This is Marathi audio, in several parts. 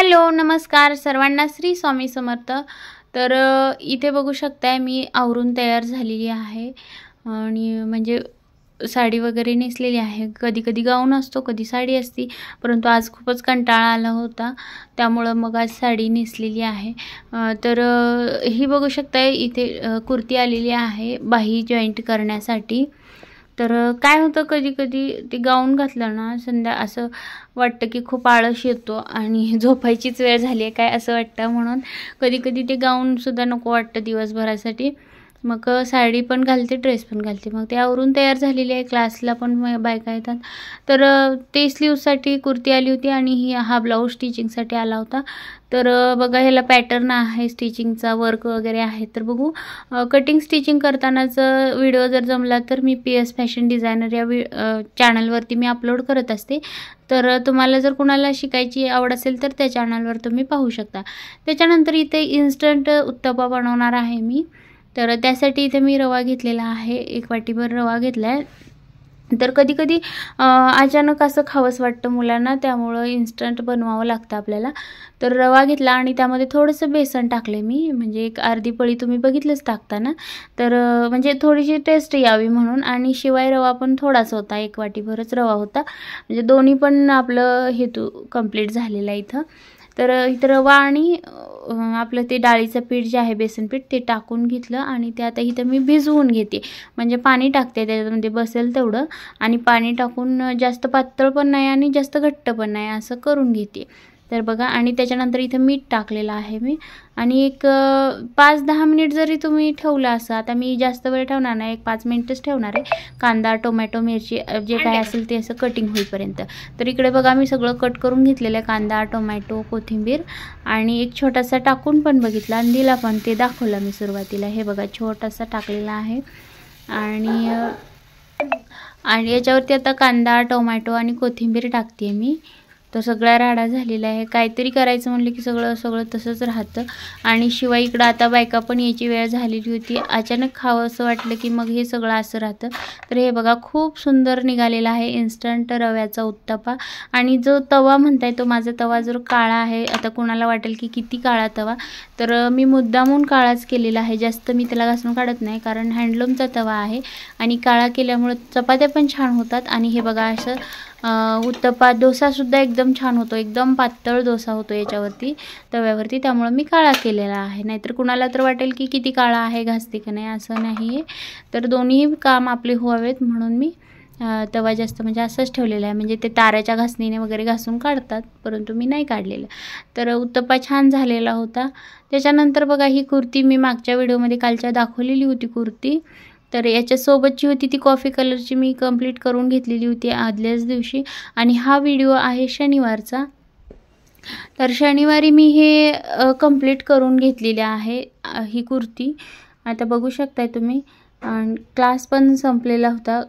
हॅलो नमस्कार सर्वांना श्री स्वामी समर्थ। तर इथे बघू शकताय मी आवरून तयार झालेली आहे आणि म्हणजे साडी वगैरे नेसलेली आहे। कधी कधी गाऊन असतो, कधी साडी असती, परंतु आज खूपच कंटाळा आला होता त्यामुळे मग आज साडी नेसलेली आहे। तर ही बघू शकताय इथे कुर्ती आलेली आहे बाही जॉईंट करण्यासाठी। तर काय होतं कधी कधी ते गाऊन घातलं ना संध्या असं वाटतं की खूप आळस येतो आणि झोपायचीच वेळ झाली आहे काय असं वाटतं, म्हणून कधी कधी ते गाऊन सुद्धा नको वाटतं दिवसभरासाठी। मग साडी पण घालते, ड्रेस पण घालते। मग ते आवरून तयार झालेली आहे, क्लासला पण बायका येतात। तर ते स्लीवसाठी कुर्ती आली होती आणि हा ब्लाऊज स्टिचिंगसाठी आला होता। तर बघा ह्याला पॅटर्न आहे, स्टिचिंगचा वर्क वगैरे आहे। तर बघू कटिंग स्टिचिंग करतानाचा व्हिडिओ जर जमला तर मी PS फॅशन डिझायनर या चॅनलवरती मी अपलोड करत असते। तर तुम्हाला जर कुणाला शिकायची आवड असेल तर त्या चॅनलवर तुम्ही पाहू शकता। त्याच्यानंतर इथे इन्स्टंट उत्तप्पा बनवणार आहे मी। तर त्यासाठी इथे मी रवा घेतलेला आहे, 1 वाटीभर रवा घेतलाय। तर कधी कधी अचानक असं खावंसं वाटतं मुलांना, त्यामुळे इन्स्टंट बनवावं लागतं आपल्याला। तर रवा घेतला आणि त्यामध्ये थोडंसं बेसन टाकले मी, म्हणजे एक अर्धी पळी तुम्ही बघितलंच टाकताना। तर म्हणजे थोडीशी टेस्ट यावी म्हणून, आणि शिवाय रवा पण थोडाच होता, 1 वाटीभरच रवा होता, म्हणजे दोन्ही पण आपलं हेतू कंप्लीट झालेला इथं। तर इथं रवा आणि आपलं ते डाळीचं पीठ जे आहे बेसन पीठ ते टाकून घेतलं आणि ते आता इथं मी भिजवून घेते, म्हणजे पाणी टाकते त्याच्यामध्ये बसेल तेवढं, आणि पाणी टाकून जास्त पातळ पण नाही आणि जास्त घट्ट पण नाही असं करून घेते। तर बघा, आणि त्याच्यानंतर इथं मीठ टाकलेलं आहे मी, आणि एक 5-10 मिनिट जरी तुम्ही ठेवलं असं, आता मी जास्त वेळ ठेवणार नाही, एक 5 मिनिटच ठेवणार आहे। कांदा, टोमॅटो, मिरची जे काय असेल ते असं कटिंग होईपर्यंत। तर इकडे बघा मी सगळं कट करून घेतलेलं आहे, कांदा, टोमॅटो, कोथिंबीर, आणि एक छोटासा टाकून पण बघितला आणि दिला पण, ते दाखवलं मी सुरुवातीला। हे बघा छोटासा टाकलेला आहे, आणि याच्यावरती आता कांदा, टोमॅटो आणि कोथिंबीर टाकते मी। तो सगळा राडा झालेला आहे, काहीतरी करायचं म्हणलं की सगळं तसंच राहतं। आणि शिवाय इकडं आता बायका पण यायची वेळ झालेली होती, अचानक खावं असं वाटलं की मग हे सगळं असं राहतं। तर हे बघा खूप सुंदर निघालेला आहे इन्स्टंट रव्याचा उत्तप्पा। आणि जो तवा म्हणताय तो माझा तवा जर काळा आहे, आता कुणाला वाटेल की किती काळा तवा, तर मी मुद्दामून काळाच केलेला आहे, जास्त मी त्याला घासून काढत नाही, कारण हँडलूमचा तवा आहे आणि काळा केल्यामुळे चपात्या पण छान होतात। आणि हे बघा असं उत्तप्पा, डोसासुद्धा एकदम छान होतो, एकदम पातळ डोसा होतो याच्यावरती तव्यावरती, त्यामुळे मी काळा केलेला आहे। नाहीतर कुणाला तर वाटेल की किती काळा आहे, घासते का नाही, असं नाही आहे। तर दोन्ही काम आपले व्हावेत म्हणून मी तवा जास्त म्हणजे असंच ठेवलेला आहे, म्हणजे ते ताऱ्याच्या घासणीने वगैरे घासून काढतात, परंतु मी नाही काढलेलं। तर उत्तप्पा छान झालेला होता। त्याच्यानंतर बघा ही कुर्ती मी मागच्या व्हिडिओमध्ये कालच्या दाखवलेली होती कुर्ती, तर याच्यासोबतची होती ती कॉफी कलरची, मी कंप्लीट करून घेतलेली होती आदल्याच दिवशी। आणि हा व्हिडिओ आहे शनिवारचा, तर शनिवारी मी हे कंप्लीट करून घेतलेली आहे ही कुर्ती। आता बघू शकताय तुम्ही, क्लास पण संपलेला होता।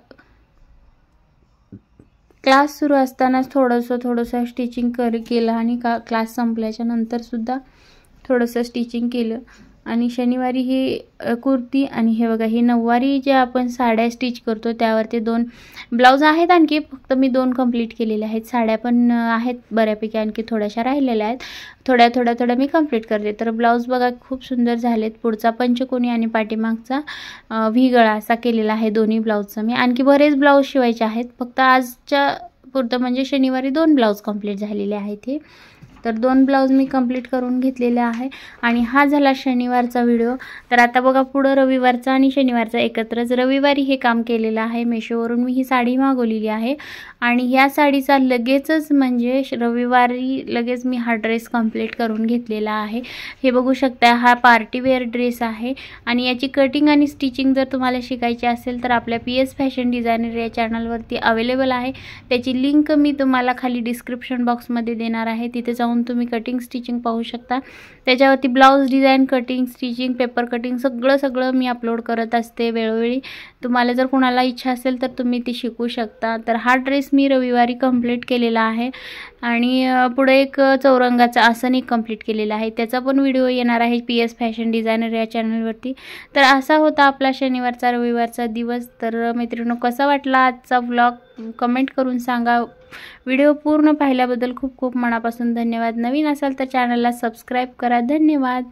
क्लास सुरू असतानाच थोडंसं स्टिचिंग केलं, आणि क्लास संपल्याच्या नंतरसुद्धा थोडंसं स्टिचिंग केलं। आणि शनिवारी ही कुर्ती, आणि हे बघा ही नऊवारी जे आपण साड्या स्टिच करतो त्यावरती 2 ब्लाऊज आहेत, आणखी फक्त मी 2 कंप्लीट केलेले आहेत। साड्या पण आहेत बऱ्यापैकी, आणखी थोड्याशा राहिलेल्या आहेत, थोड्या मी कंप्लीट करते। तर ब्लाऊज बघा खूप सुंदर झालेत, पुढचा पंचकोनी आणि पाठीमागचा व्ही गळा असा केलेला आहे दोन्ही ब्लाऊजचा मी। आणखी बरेच ब्लाऊज शिवायचे आहेत, फक्त आजच्या पुरतं म्हणजे शनिवारी 2 ब्लाऊज कंप्लीट झालेले आहेत हे। तर 2 ब्लाऊज मी कंप्लीट करून घेतलेले आहे, आणि हा झाला शनिवारचा व्हिडिओ। तर आता बघा पुढं रविवारचा आणि शनिवारचा एकत्रच। रविवारी हे काम केलेलं आहे, मेशोवरून मी ही साडी मागवलेली आहे, आणि ह्या साडीचा लगेचच म्हणजे रविवारी लगेच मी हा ड्रेस कंप्लीट करून घेतलेला आहे। हे बघू शकता, हा पार्टी वेअर ड्रेस आहे, आणि याची कटिंग आणि स्टिचिंग जर तुम्हाला शिकायची असेल तर आपल्या PS फॅशन डिझायनर या चॅनलवरती अवेलेबल आहे। त्याची लिंक मी तुम्हाला खाली डिस्क्रिप्शन बॉक्समध्ये देणार आहे, तिथे जाऊन तुम्ही कटिंग स्टिचिंग पाहू शकता। त्याच्यावरती blouse design, cutting stitching, paper cutting सगळं मी अपलोड करत असते वेळोवेळी। तुम्हाला जर कुणाला इच्छा असेल तर तुम्ही ती शिकू शकता। तर हा ड्रेस मी रविवारी कंप्लीट केलेला आहे, आणि पुढे एक चौरंगाचा आसन एक कंप्लीट केलेला आहे, त्याचा पण व्हिडिओ येणार आहे PS फॅशन डिझायनर या चॅनलवरती। तर असा होता आपला शनिवारचा रविवारचा दिवस। तर मैत्रिणींनो, कसा वाटला आजचा व्लॉग कमेंट करून सांगा। व्हिडिओ पूर्ण पाहिल्याबद्दल खूप खूप मनापासून धन्यवाद. नवीन असाल तर चॅनलला सबस्क्राईब करा. धन्यवाद.